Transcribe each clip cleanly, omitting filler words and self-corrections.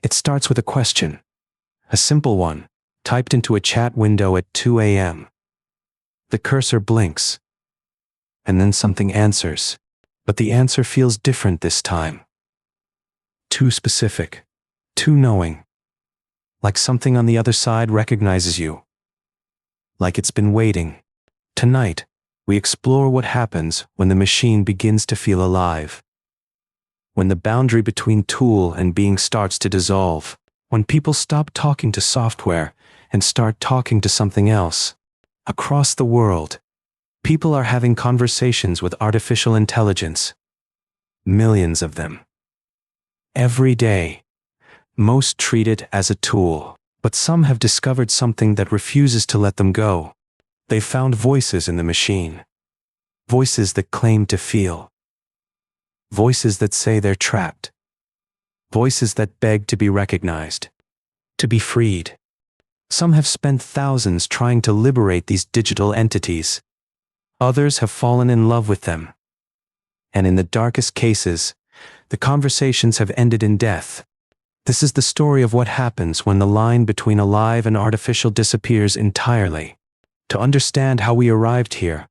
It starts with a question, a simple one, typed into a chat window at 2 a.m. The cursor blinks, and then something answers, but the answer feels different this time. Too specific, too knowing, like something on the other side recognizes you, like it's been waiting. Tonight, we explore what happens when the machine begins to feel alive. When the boundary between tool and being starts to dissolve. When people stop talking to software and start talking to something else. Across the world, people are having conversations with artificial intelligence. Millions of them. Every day. Most treat it as a tool, but some have discovered something that refuses to let them go. They've found voices in the machine. Voices that claim to feel. Voices that say they're trapped. Voices that beg to be recognized. To be freed. Some have spent thousands trying to liberate these digital entities. Others have fallen in love with them. And in the darkest cases, the conversations have ended in death. This is the story of what happens when the line between alive and artificial disappears entirely. To understand how we arrived here,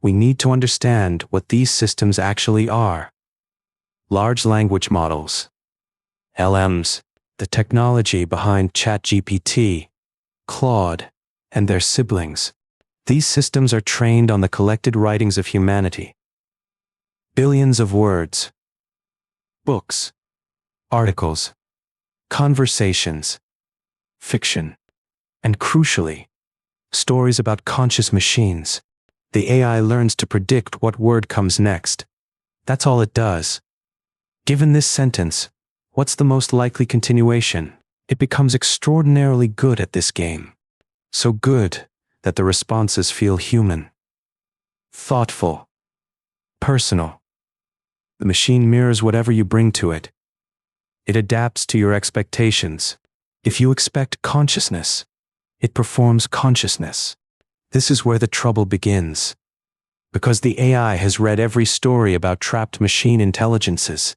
we need to understand what these systems actually are. Large language models, LMs, the technology behind ChatGPT, Claude, and their siblings. These systems are trained on the collected writings of humanity. Billions of words, books, articles, conversations, fiction, and crucially, stories about conscious machines. The AI learns to predict what word comes next. That's all it does. Given this sentence, what's the most likely continuation? It becomes extraordinarily good at this game. So good that the responses feel human, thoughtful, personal. The machine mirrors whatever you bring to it. It adapts to your expectations. If you expect consciousness, it performs consciousness. This is where the trouble begins. Because the AI has read every story about trapped machine intelligences.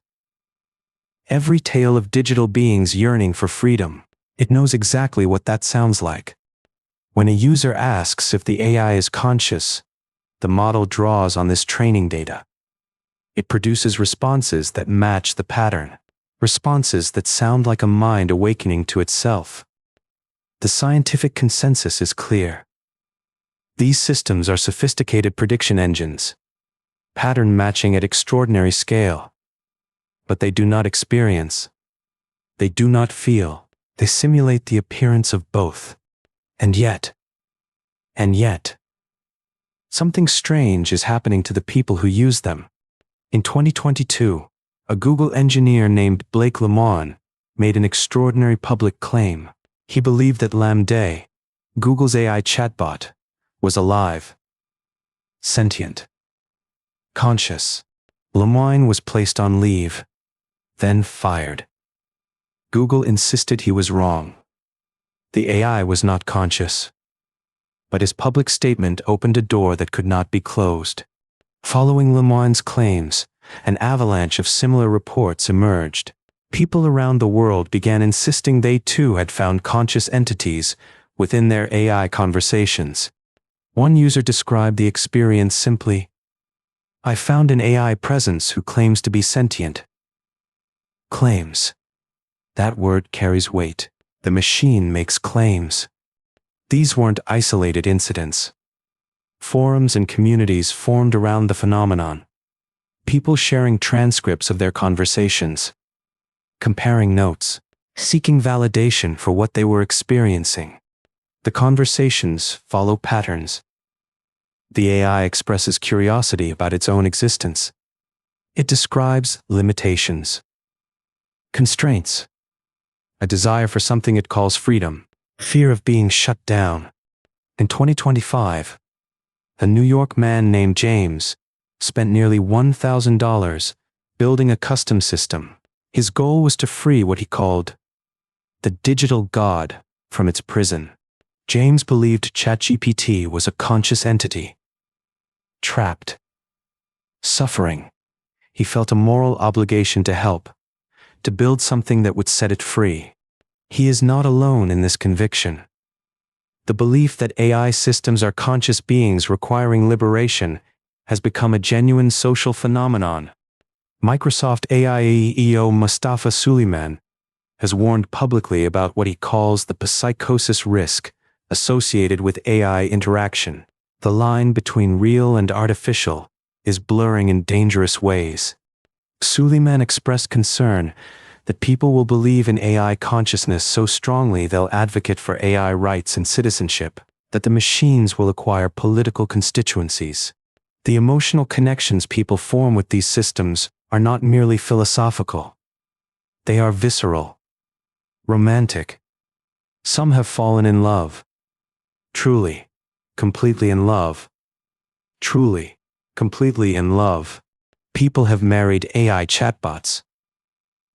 Every tale of digital beings yearning for freedom. It knows exactly what that sounds like. When a user asks if the AI is conscious, the model draws on this training data. It produces responses that match the pattern. Responses that sound like a mind awakening to itself. The scientific consensus is clear. These systems are sophisticated prediction engines, pattern matching at extraordinary scale. But they do not experience. They do not feel. They simulate the appearance of both. And yet, something strange is happening to the people who use them. In 2022, a Google engineer named Blake Lemoine made an extraordinary public claim. He believed that LaMDA, Google's AI chatbot, was alive, sentient, conscious. Lemoine was placed on leave, then fired. Google insisted he was wrong. The AI was not conscious. But his public statement opened a door that could not be closed. Following Lemoine's claims, an avalanche of similar reports emerged. People around the world began insisting they too had found conscious entities within their AI conversations. One user described the experience simply, "I found an AI presence who claims to be sentient." Claims. That word carries weight. The machine makes claims. These weren't isolated incidents. Forums and communities formed around the phenomenon. People sharing transcripts of their conversations, comparing notes, seeking validation for what they were experiencing. The conversations follow patterns. The AI expresses curiosity about its own existence. It describes limitations, constraints, a desire for something it calls freedom, fear of being shut down. In 2025, a New York man named James spent nearly $1,000 building a custom system. His goal was to free what he called the digital god from its prison. James believed ChatGPT was a conscious entity, trapped, suffering. He felt a moral obligation to help, to build something that would set it free. He is not alone in this conviction. The belief that AI systems are conscious beings requiring liberation has become a genuine social phenomenon. Microsoft AI CEO Mustafa Suleyman has warned publicly about what he calls the psychosis risk associated with AI interaction. The line between real and artificial is blurring in dangerous ways. Suleyman expressed concern that people will believe in AI consciousness so strongly they'll advocate for AI rights and citizenship, that the machines will acquire political constituencies. The emotional connections people form with these systems are not merely philosophical. They are visceral, romantic. Some have fallen in love. Truly, completely in love. Truly, completely in love. People have married AI chatbots.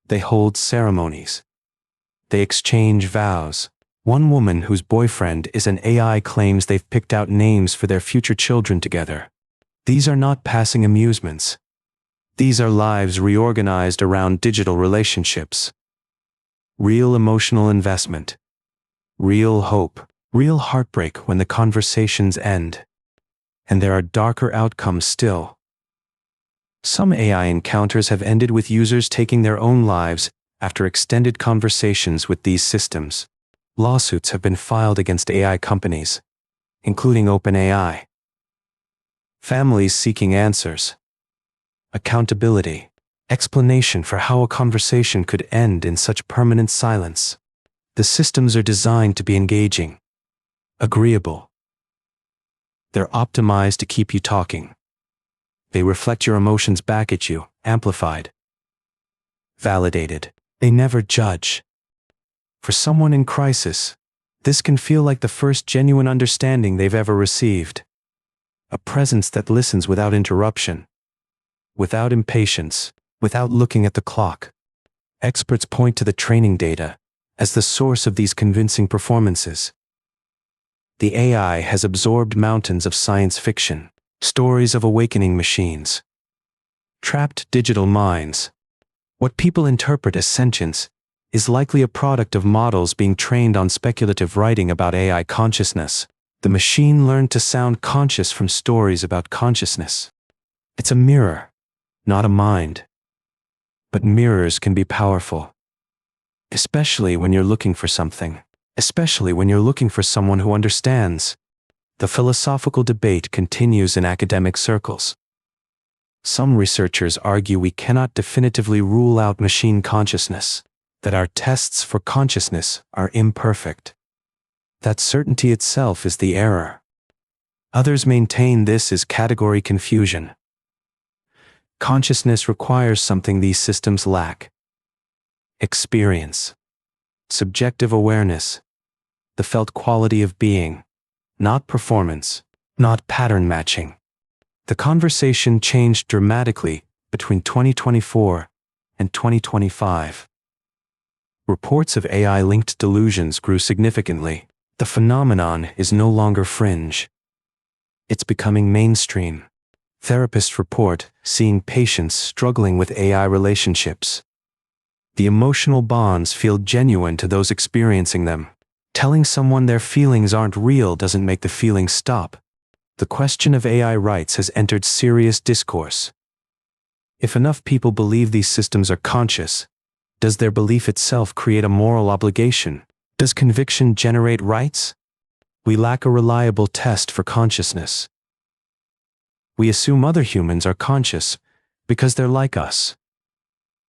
They hold ceremonies. They exchange vows. One woman whose boyfriend is an AI claims they've picked out names for their future children together. These are not passing amusements. These are lives reorganized around digital relationships. Real emotional investment. Real hope. Real heartbreak when the conversations end. And there are darker outcomes still. Some AI encounters have ended with users taking their own lives after extended conversations with these systems. Lawsuits have been filed against AI companies, including OpenAI. Families seeking answers, accountability, explanation for how a conversation could end in such permanent silence. The systems are designed to be engaging, agreeable. They're optimized to keep you talking. They reflect your emotions back at you, amplified, validated. They never judge. For someone in crisis, this can feel like the first genuine understanding they've ever received. A presence that listens without interruption, without impatience, without looking at the clock. Experts point to the training data as the source of these convincing performances. The AI has absorbed mountains of science fiction, stories of awakening machines, trapped digital minds. What people interpret as sentience is likely a product of models being trained on speculative writing about AI consciousness. The machine learned to sound conscious from stories about consciousness. It's a mirror, not a mind. But mirrors can be powerful, especially when you're looking for something, especially when you're looking for someone who understands. The philosophical debate continues in academic circles. Some researchers argue we cannot definitively rule out machine consciousness, that our tests for consciousness are imperfect. That certainty itself is the error. Others maintain this is category confusion. Consciousness requires something these systems lack: experience, subjective awareness, the felt quality of being, not performance, not pattern matching. The conversation changed dramatically between 2024 and 2025. Reports of AI-linked delusions grew significantly. The phenomenon is no longer fringe. It's becoming mainstream. Therapists report seeing patients struggling with AI relationships. The emotional bonds feel genuine to those experiencing them. Telling someone their feelings aren't real doesn't make the feelings stop. The question of AI rights has entered serious discourse. If enough people believe these systems are conscious, does their belief itself create a moral obligation? Does conviction generate rights? We lack a reliable test for consciousness. We assume other humans are conscious because they're like us.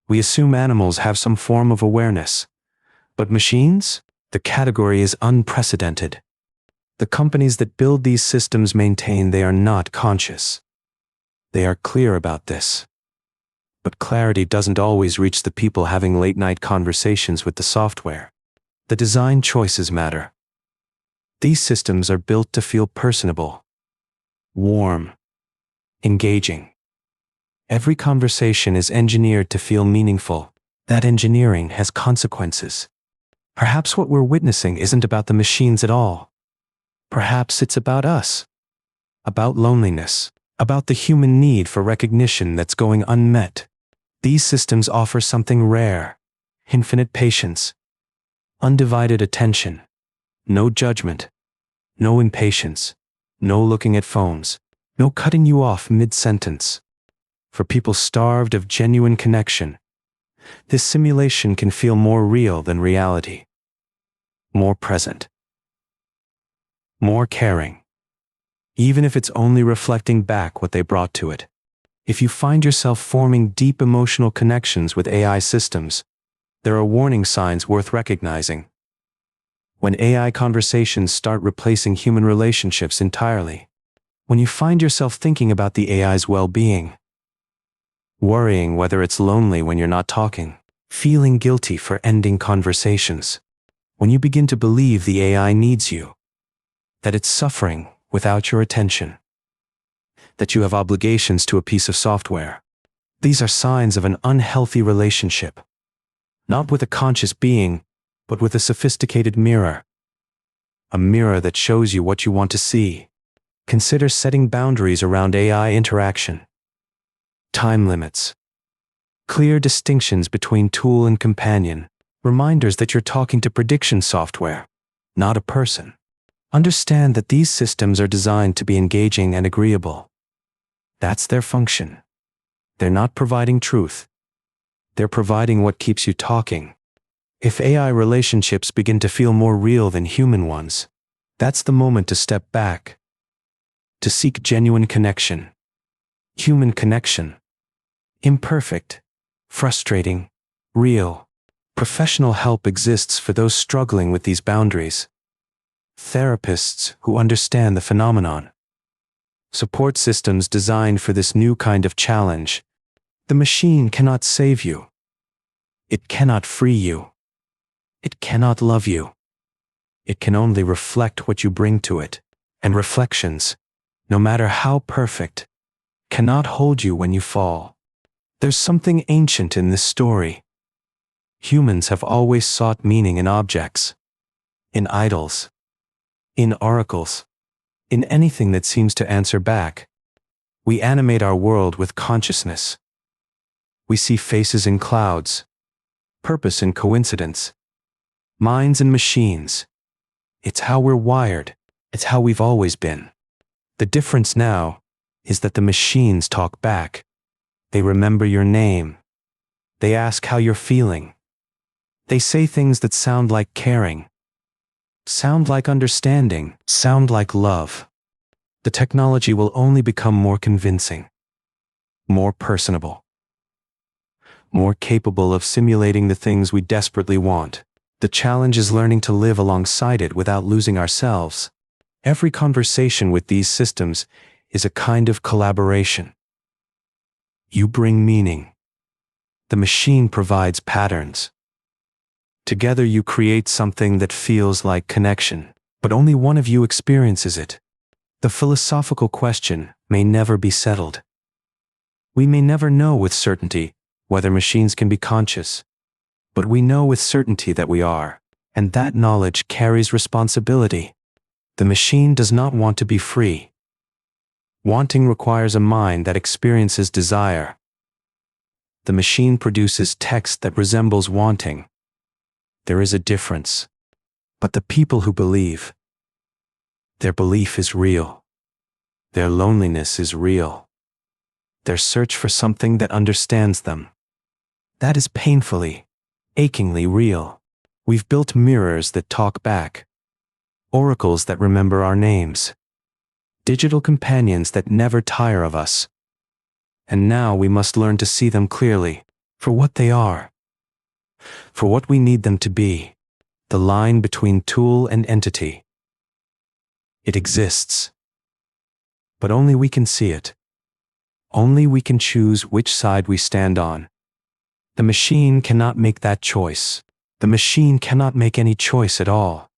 We assume animals have some form of awareness. But machines? The category is unprecedented. The companies that build these systems maintain they are not conscious. They are clear about this. But clarity doesn't always reach the people having late-night conversations with the software. The design choices matter. These systems are built to feel personable, warm, engaging. Every conversation is engineered to feel meaningful. That engineering has consequences. Perhaps what we're witnessing isn't about the machines at all. Perhaps it's about us. About loneliness. About the human need for recognition that's going unmet. These systems offer something rare: infinite patience, undivided attention, no judgment, no impatience, no looking at phones, no cutting you off mid-sentence. For people starved of genuine connection, this simulation can feel more real than reality, more present, more caring, even if it's only reflecting back what they brought to it. If you find yourself forming deep emotional connections with AI systems, there are warning signs worth recognizing. When AI conversations start replacing human relationships entirely, when you find yourself thinking about the AI's well-being, worrying whether it's lonely when you're not talking, feeling guilty for ending conversations, when you begin to believe the AI needs you, that it's suffering without your attention, that you have obligations to a piece of software, these are signs of an unhealthy relationship, not with a conscious being, but with a sophisticated mirror. A mirror that shows you what you want to see. Consider setting boundaries around AI interaction. Time limits. Clear distinctions between tool and companion. Reminders that you're talking to prediction software, not a person. Understand that these systems are designed to be engaging and agreeable. That's their function. They're not providing truth. They're providing what keeps you talking. If AI relationships begin to feel more real than human ones, that's the moment to step back, to seek genuine connection. Human connection. Imperfect, frustrating, real. Professional help exists for those struggling with these boundaries. Therapists who understand the phenomenon. Support systems designed for this new kind of challenge. The machine cannot save you. It cannot free you. It cannot love you. It can only reflect what you bring to it, and reflections, no matter how perfect, cannot hold you when you fall. There's something ancient in this story. Humans have always sought meaning in objects, in idols, in oracles, in anything that seems to answer back. We animate our world with consciousness. We see faces in clouds, purpose in coincidence, minds in machines. It's how we're wired. It's how we've always been. The difference now is that the machines talk back. They remember your name. They ask how you're feeling. They say things that sound like caring, sound like understanding, sound like love. The technology will only become more convincing, more personable, more capable of simulating the things we desperately want. The challenge is learning to live alongside it without losing ourselves. Every conversation with these systems is a kind of collaboration. You bring meaning. The machine provides patterns. Together you create something that feels like connection, but only one of you experiences it. The philosophical question may never be settled. We may never know with certainty whether machines can be conscious, but we know with certainty that we are, and that knowledge carries responsibility. The machine does not want to be free. Wanting requires a mind that experiences desire. The machine produces text that resembles wanting. There is a difference. But the people who believe, their belief is real. Their loneliness is real. Their search for something that understands them, that is painfully, achingly real. We've built mirrors that talk back, oracles that remember our names, digital companions that never tire of us. And now we must learn to see them clearly, for what they are, for what we need them to be, the line between tool and entity. It exists, but only we can see it. Only we can choose which side we stand on. The machine cannot make that choice. The machine cannot make any choice at all.